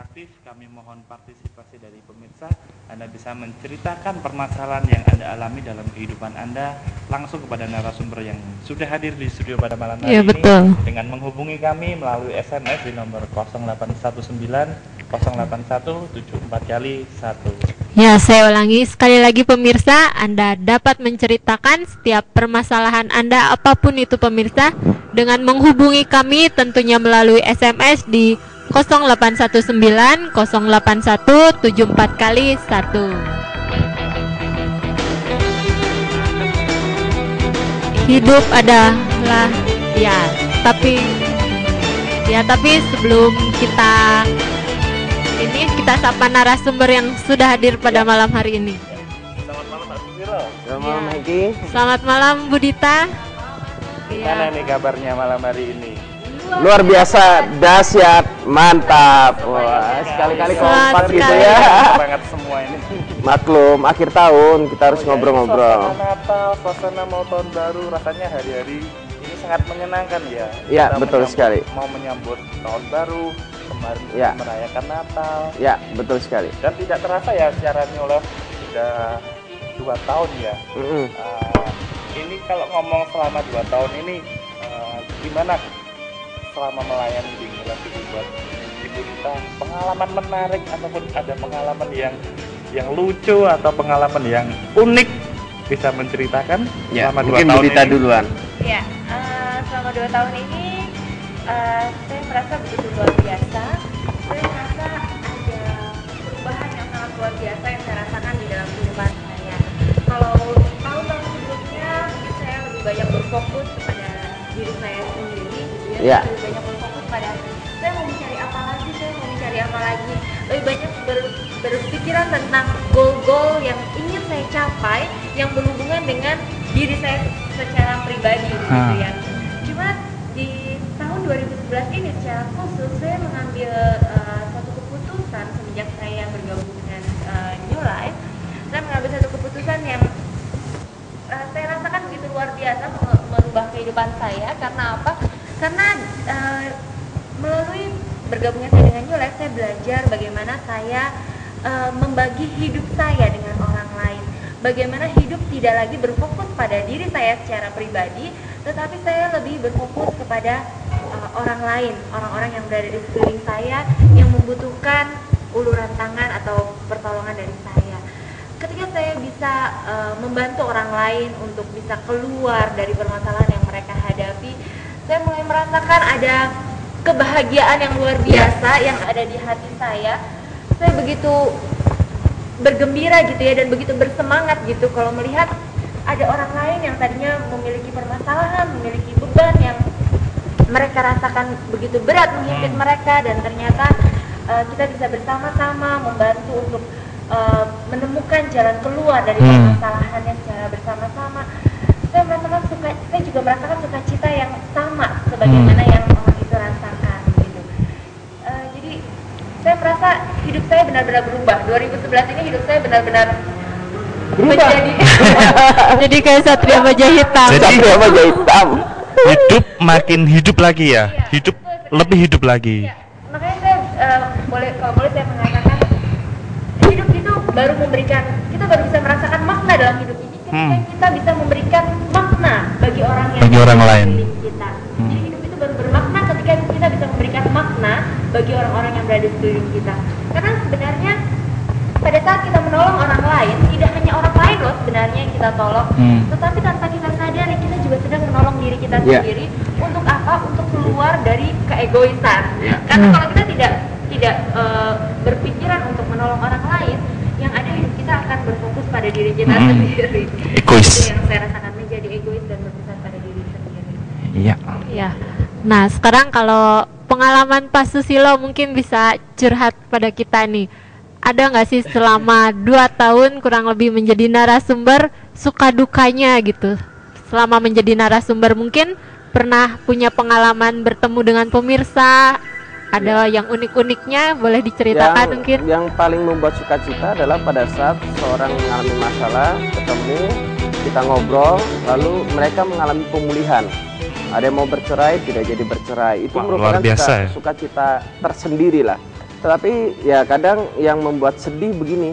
interaktif. Kami mohon partisipasi dari pemirsa. Anda bisa menceritakan permasalahan yang Anda alami dalam kehidupan Anda langsung kepada narasumber yang sudah hadir di studio pada malam hari ini. Betul. Dengan menghubungi kami melalui SMS di nomor 0819 081 74 kali 1. Ya, saya ulangi sekali lagi pemirsa, Anda dapat menceritakan setiap permasalahan Anda apapun itu pemirsa dengan menghubungi kami tentunya melalui SMS di 0819 081 74 kali 1. Hidup adalah tapi sebelum kita sapa narasumber yang sudah hadir pada malam hari ini. Selamat malam Pak Susilo. Selamat malam Heki. Selamat malam Budita. Gimana nih kabarnya malam hari ini? Luar biasa, dahsyat, mantap. Wah, sekali-kali kompak gitu ya. Banget semua ini. Maklum, akhir tahun kita harus ngobrol-ngobrol. Suasana Natal, suasana mau tahun baru, rasanya hari-hari ini sangat menyenangkan ya. Iya, Kita betul sekali. Mau menyambut tahun baru, kemarin Ya. merayakan Natal. Ya, betul sekali. Dan tidak terasa ya secara Nyolef sudah 2 tahun ya. Ini kalau ngomong selama 2 tahun ini gimana selama melayani di Nyolef itu buat Ibu Dita, pengalaman menarik ataupun ada pengalaman yang lucu atau pengalaman yang unik bisa menceritakan Ya, selama 2 mungkin tahun Budita ini? duluan. Ya, selama 2 tahun ini saya merasa begitu luar biasa. Saya merasa ada perubahan yang sangat luar biasa yang saya rasakan di dalam kehidupan saya. Kalau tahun-tahun sebelumnya saya lebih banyak berfokus kepada diri saya sendiri, gitu ya. Ya. Lebih banyak berfokus pada saya mau mencari apa lagi, lebih banyak berpikiran tentang goal-goal yang ingin saya capai yang berhubungan dengan diri saya secara pribadi gitu ya. Cuma di tahun 2011 ini secara khusus saya mengambil satu keputusan semenjak saya bergabung dengan New Life. Saya mengambil satu keputusan yang saya rasakan begitu luar biasa merubah kehidupan saya. Karena apa? Karena melalui bergabungnya saya dengan New Life, saya belajar bagaimana saya membagi hidup saya dengan orang lain. Bagaimana hidup tidak lagi berfokus pada diri saya secara pribadi, tetapi saya lebih berfokus kepada orang lain, orang-orang yang berada di sekeliling saya yang membutuhkan uluran tangan atau pertolongan dari saya. Ketika saya bisa membantu orang lain untuk bisa keluar dari permasalahan yang mereka hadapi, saya mulai merasakan ada kebahagiaan yang luar biasa yang ada di hati saya. Saya begitu bergembira gitu ya, dan begitu bersemangat gitu kalau melihat ada orang lain yang tadinya memiliki permasalahan, memiliki beban yang mereka rasakan begitu berat menghimpit mereka, dan ternyata kita bisa bersama-sama membantu untuk menemukan jalan keluar dari permasalahannya secara bersama-sama. Saya juga merasakan sukacita yang sama sebagaimana yang orang itu rasakan gitu. Jadi saya merasa hidup saya benar-benar berubah. 2011 ini hidup saya benar-benar menjadi Jadi kayak satria baja hitam. Satria baja hitam. Hidup makin hidup lagi ya. Iya, Hidup betul sekali. lebih hidup lagi. Ya, makanya saya kalau boleh saya mengatakan hidup itu kita baru bisa merasakan makna dalam hidup ini ketika kita bisa memberikan makna bagi orang yang Bagi orang lain. sekeliling kita. Jadi hidup itu baru bermakna ketika kita bisa memberikan makna bagi orang-orang yang berada di sekeliling kita. Karena sebenarnya pada saat kita menolong orang lain, tidak hanya orang lain loh sebenarnya yang kita tolong, tetapi tanpa kita sadari kita juga sedang menolong diri kita sendiri. Untuk apa? Untuk keluar dari keegoisan. Karena kalau kita tidak berpikiran untuk menolong orang lain, yang ada hidup kita akan berfokus pada diri kita sendiri. Egois. Itu yang saya rasakan, menjadi egois dan berpusat pada diri sendiri. Iya. Ya. Nah, sekarang kalau pengalaman Pak Susilo mungkin bisa curhat pada kita nih. Ada nggak sih selama 2 tahun kurang lebih menjadi narasumber, suka dukanya gitu? Selama menjadi narasumber mungkin pernah punya pengalaman bertemu dengan pemirsa, ada yang unik-uniknya, boleh diceritakan mungkin? Yang paling membuat sukacita adalah pada saat seorang mengalami masalah, ketemu, kita ngobrol, lalu mereka mengalami pemulihan. Ada yang mau bercerai, tidak jadi bercerai. Itu Wah, luar merupakan biasa ya. sukacita tersendiri lah. Tetapi ya kadang yang membuat sedih begini,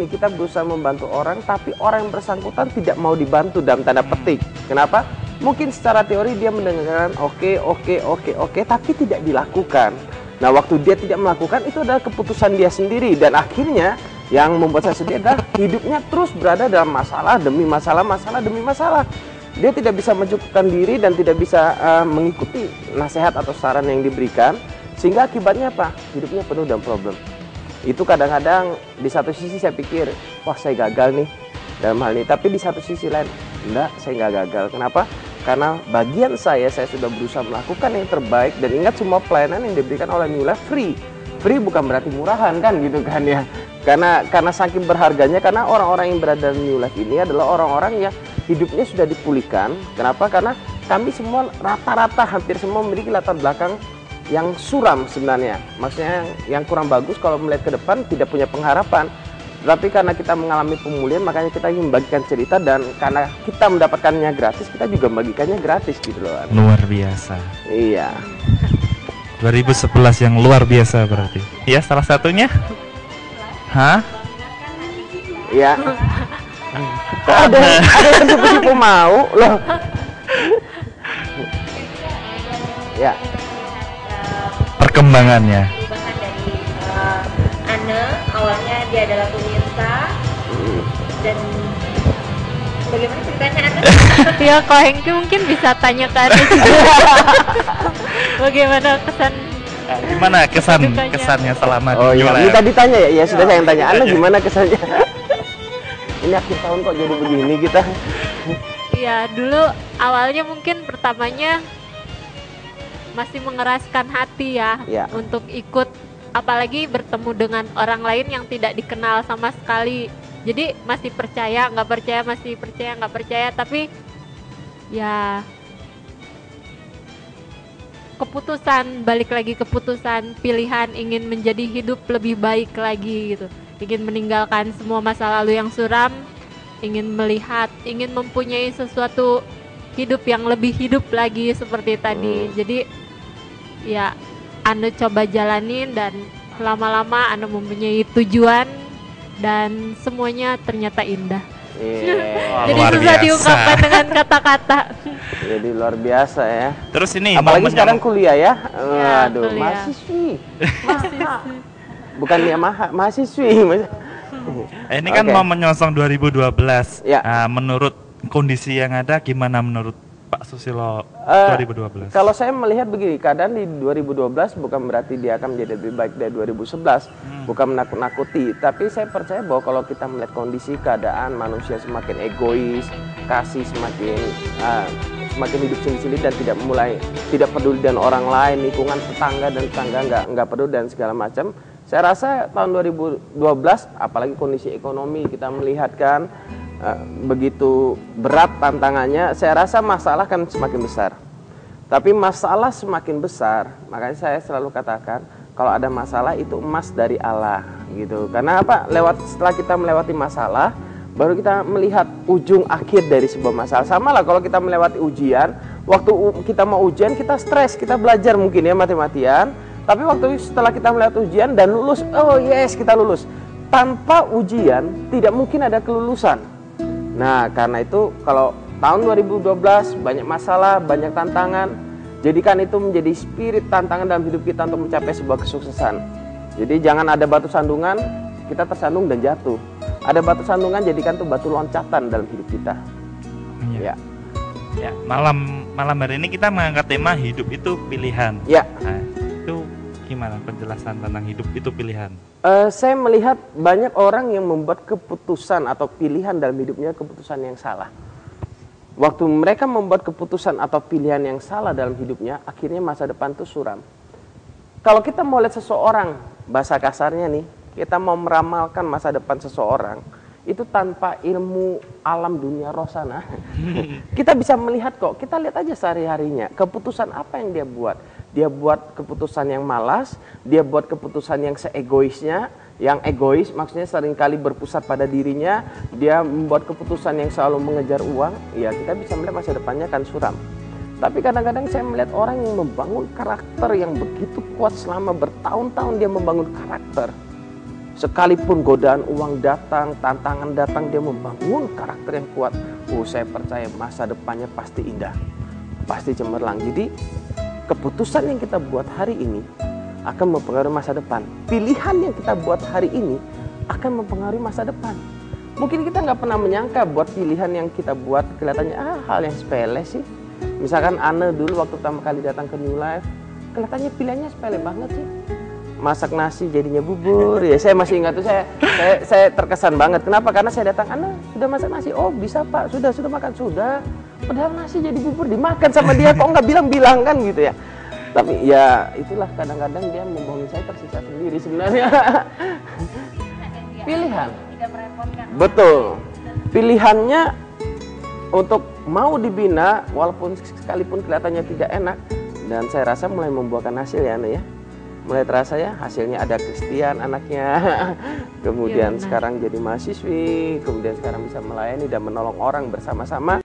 kita berusaha membantu orang, tapi orang yang bersangkutan tidak mau dibantu dalam tanda petik. Kenapa? Mungkin secara teori dia mendengarkan oke, tapi tidak dilakukan. Nah, waktu dia tidak melakukan, itu adalah keputusan dia sendiri. Dan akhirnya yang membuat saya sedih adalah hidupnya terus berada dalam masalah demi masalah, masalah demi masalah. Dia tidak bisa mencukupkan diri dan tidak bisa mengikuti nasihat atau saran yang diberikan. Sehingga akibatnya apa? Hidupnya penuh dengan problem. Itu kadang-kadang di satu sisi saya pikir, wah saya gagal nih dalam hal ini. Tapi di satu sisi lain, enggak, saya nggak gagal. Kenapa? Karena bagian saya sudah berusaha melakukan yang terbaik. Dan ingat, semua pelayanan yang diberikan oleh New Life free. Free bukan berarti murahan kan gitu kan ya. Karena saking berharganya, karena orang-orang yang berada di New Life ini adalah orang-orang yang hidupnya sudah dipulihkan. Kenapa? Karena kami semua rata-rata hampir semua memiliki latar belakang yang suram sebenarnya. Maksudnya yang kurang bagus kalau melihat ke depan, tidak punya pengharapan. Tapi karena kita mengalami pemulihan, makanya kita ingin membagikan cerita, dan karena kita mendapatkannya gratis, kita juga membagikannya gratis gitu loh. Luar biasa. Iya. 2011 yang luar biasa berarti. Ya, salah satunya? Hah? Iya. Ada yang tipu-tipu mau loh. Ya. Perkembangannya. Perubahan dari Anne, awalnya dia adalah pemirsa, dan bagaimana ceritanya Anne? Ya, Ko Hengki mungkin bisa tanya ke Anda juga. Bagaimana kesan? Gimana kesannya selama Oh di iya, New ini Life? tadi tanya ya? Ya sudah, saya yang tanya. Anda gimana kesannya? Ini akhir tahun kok jadi begini kita. Ya, dulu awalnya mungkin pertamanya masih mengeraskan hati ya, untuk ikut, apalagi bertemu dengan orang lain yang tidak dikenal sama sekali. Jadi masih percaya, nggak percaya, masih percaya, nggak percaya. Tapi ya keputusan, balik lagi keputusan, pilihan ingin menjadi hidup lebih baik lagi gitu. Ingin meninggalkan semua masa lalu yang suram, ingin melihat, ingin mempunyai sesuatu hidup yang lebih hidup lagi seperti tadi. Jadi ya Anda coba jalanin, dan lama-lama Anda mempunyai tujuan, dan semuanya ternyata indah. Jadi susah diungkapkan dengan kata-kata. Jadi luar biasa ya. Terus ini apalagi sekarang kuliah ya. Aduh, kuliah. mahasiswi. Bukan dia mahasiswi. Ini kan mau menyongsong 2012. Ya. Menurut kondisi yang ada, gimana menurut Pak Susilo 2012? Kalau saya melihat begini, keadaan di 2012 bukan berarti dia akan menjadi lebih baik dari 2011. Bukan menakut-nakuti, tapi saya percaya bahwa kalau kita melihat kondisi keadaan manusia semakin egois, kasih semakin hidup sendiri-sendiri, dan tidak peduli dengan orang lain, lingkungan tetangga dan tetangga nggak peduli dan segala macam. Saya rasa tahun 2012, apalagi kondisi ekonomi kita melihat kan begitu berat tantangannya, saya rasa masalah kan semakin besar. Tapi masalah semakin besar, makanya saya selalu katakan kalau ada masalah itu emas dari Allah gitu. Karena apa? Setelah kita melewati masalah, baru kita melihat ujung akhir dari sebuah masalah. Sama lah kalau kita melewati ujian, waktu kita mau ujian kita stres, kita belajar mungkin ya mati-matian. Tapi waktu setelah kita melewati ujian dan lulus, oh yes kita lulus. Tanpa ujian tidak mungkin ada kelulusan. Nah, karena itu kalau tahun 2012 banyak masalah, banyak tantangan, jadikan itu menjadi spirit tantangan dalam hidup kita untuk mencapai sebuah kesuksesan. Jadi jangan ada batu sandungan, kita tersandung dan jatuh. Ada batu sandungan, jadikan itu batu loncatan dalam hidup kita. Ya. Ya, malam hari ini kita mengangkat tema hidup itu pilihan. Ya. Nah, itu gimana penjelasan tentang hidup itu pilihan? Saya melihat banyak orang yang membuat keputusan atau pilihan dalam hidupnya keputusan yang salah. Waktu mereka membuat keputusan atau pilihan yang salah dalam hidupnya, akhirnya masa depan itu suram. Kalau kita mau lihat seseorang, bahasa kasarnya nih, kita mau meramalkan masa depan seseorang, itu tanpa ilmu alam dunia roh sana. Kita bisa melihat kok, kita lihat aja sehari-harinya, keputusan apa yang dia buat. Dia buat keputusan yang malas, dia buat keputusan yang seegoisnya, yang egois maksudnya seringkali berpusat pada dirinya, dia membuat keputusan yang selalu mengejar uang, ya kita bisa melihat masa depannya akan suram. Tapi kadang-kadang saya melihat orang yang membangun karakter yang begitu kuat selama bertahun-tahun dia membangun karakter. Sekalipun godaan uang datang, tantangan datang, dia membangun karakter yang kuat. Saya percaya masa depannya pasti indah, pasti cemerlang. Jadi keputusan yang kita buat hari ini akan mempengaruhi masa depan. Pilihan yang kita buat hari ini akan mempengaruhi masa depan. Mungkin kita nggak pernah menyangka buat pilihan yang kita buat kelihatannya hal yang sepele sih. Misalkan Anne dulu waktu pertama kali datang ke New Life, kelihatannya pilihannya sepele banget sih. Masak nasi jadinya bubur. Ya saya masih ingat tuh, saya terkesan banget. Kenapa? Karena saya datang, Anne sudah masak nasi. Oh bisa Pak, sudah makan sudah. Padahal nasi jadi bubur dimakan sama dia, kok nggak bilang-bilang kan gitu ya. Tapi ya itulah kadang-kadang dia membangun saya tersisa sendiri sebenarnya. Pilihan. Tidak merepotkan. Betul. Pilihannya untuk mau dibina walaupun sekalipun kelihatannya tidak enak, dan saya rasa mulai membuahkan hasil ya Anda ya. Mulai terasa ya hasilnya, ada Christian anaknya. Kemudian Ya, sekarang jadi mahasiswi, kemudian sekarang bisa melayani dan menolong orang bersama-sama.